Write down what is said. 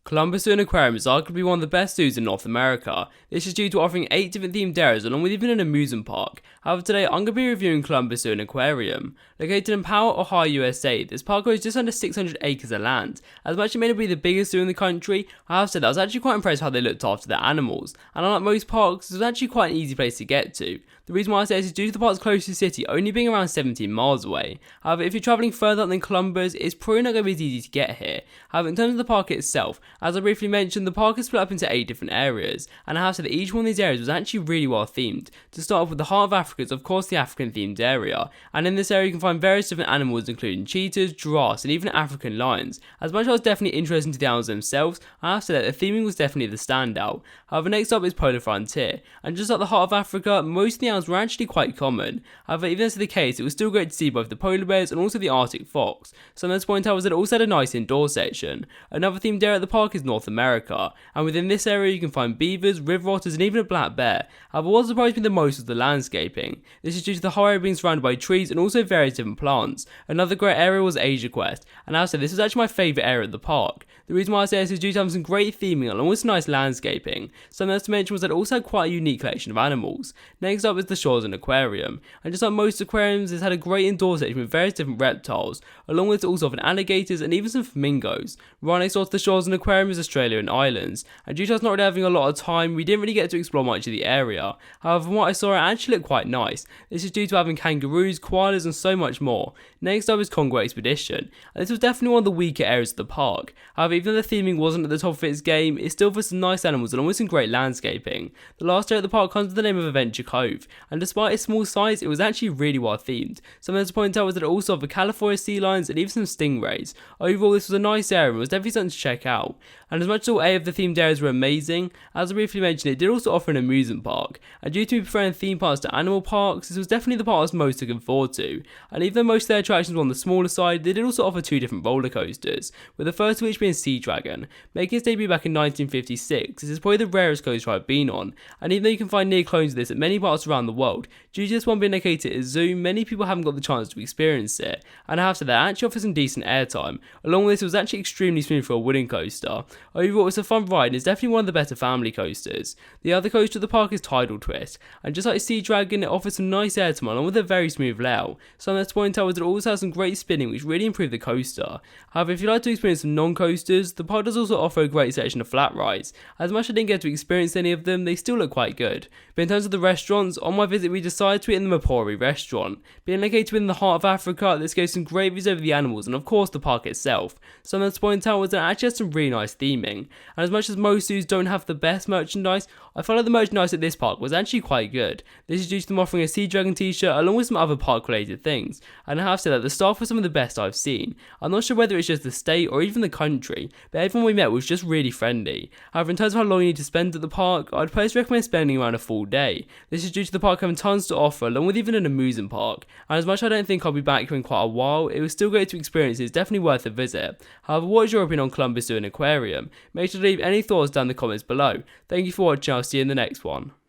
Columbus Zoo Aquarium is arguably one of the best zoos in North America. This is due to offering 8 different themed areas along with even an amusement park. However, today I'm going to be reviewing Columbus Zoo Aquarium. Located in Powell, Ohio, USA, this park owns just under 600 acres of land. As much as it may not be the biggest zoo in the country, I have said I was actually quite impressed how they looked after their animals. And unlike most parks, it was actually quite an easy place to get to. The reason why I say this is due to the park's closest city only being around 17 miles away. However, if you're travelling further up than Columbus, it's probably not going to be as easy to get here. However, in terms of the park itself, as I briefly mentioned, the park is split up into 8 different areas, and I have said that each one of these areas was actually really well themed. To start off with, the Heart of Africa is of course the African themed area, and in this area you can find various different animals including cheetahs, giraffes, and even African lions. As much as I was definitely interested in the animals themselves, I have said that the theming was definitely the standout. However, next up is Polar Frontier, and just like the Heart of Africa, most of the animals were actually quite common. However, even as the case, it was still great to see both the polar bears and also the Arctic fox. Something to point out was that it also had a nice indoor section. Another themed area at the park is North America, and within this area you can find beavers, river otters, and even a black bear. However, what surprised me the most was the landscaping. This is due to the whole area being surrounded by trees and also various different plants. Another great area was Asia Quest, and I said this was actually my favourite area of the park. The reason why I say this is due to having some great theming along with some nice landscaping. Something else to mention was that it also had quite a unique collection of animals. Next up is the Shores and Aquarium, and just like most aquariums, it's had a great indoor section with various different reptiles, along with also often alligators and even some flamingos. Right next door to the Shores and Aquarium is Australia and Islands, and due to us not really having a lot of time, we didn't really get to explore much of the area. However, from what I saw, it actually looked quite nice. This is due to having kangaroos, koalas, and so much more. Next up is Congo Expedition, and this was definitely one of the weaker areas of the park. However, even though the theming wasn't at the top of its game, it still offers some nice animals along with some great landscaping. The last area of the park comes with the name of Adventure Cove, and despite its small size, it was actually really well themed. Something to point out was that it also offered California sea lions and even some stingrays. Overall, this was a nice area and was definitely something to check out. And as much as all 8 of the themed areas were amazing, as I briefly mentioned, it did also offer an amusement park. And due to me preferring theme parks to animal parks, this was definitely the part I was most looking forward to. And even though most of their attractions were on the smaller side, they did also offer 2 different roller coasters, with the first of which being Sea Dragon. Making its debut back in 1956, this is probably the rarest coaster I've been on, and even though you can find near clones of this at many parts around the world, due to this one being located at a zoo, many people haven't got the chance to experience it, and I have to say that it actually offers some decent airtime. Along with this, it was actually extremely smooth for a wooden coaster. Overall, it was a fun ride and it's definitely one of the better family coasters. The other coaster of the park is Tidal Twist, and just like Sea Dragon, it offers some nice airtime along with a very smooth layout. Something that's point out was that it also has some great spinning which really improved the coaster. However, if you'd like to experience some non-coasters, the park does also offer a great section of flat rides. As much as I didn't get to experience any of them, they still look quite good. But in terms of the restaurants, on my visit we decided to eat in the Mapori restaurant. Being located within the heart of Africa, this gives some great views over the animals and of course the park itself. Something to point out was that it actually has some really nice theming. And as much as most zoos don't have the best merchandise, I felt like the merchandise at this park was actually quite good. This is due to them offering a Sea Dragon t-shirt along with some other park related things. And I have said that the staff were some of the best I've seen. I'm not sure whether it's just the state or even the country, but everyone we met was just really friendly. However, in terms of how long you need to spend at the park, I'd personally recommend spending around a full day. This is due to the park having tons to offer along with even an amusement park. And as much as I don't think I'll be back here in quite a while, it was still great to experience. It's definitely worth a visit. However, what is your opinion on Columbus Zoo Aquarium? Make sure to leave any thoughts down in the comments below. Thank you for watching, I'll see you in the next one.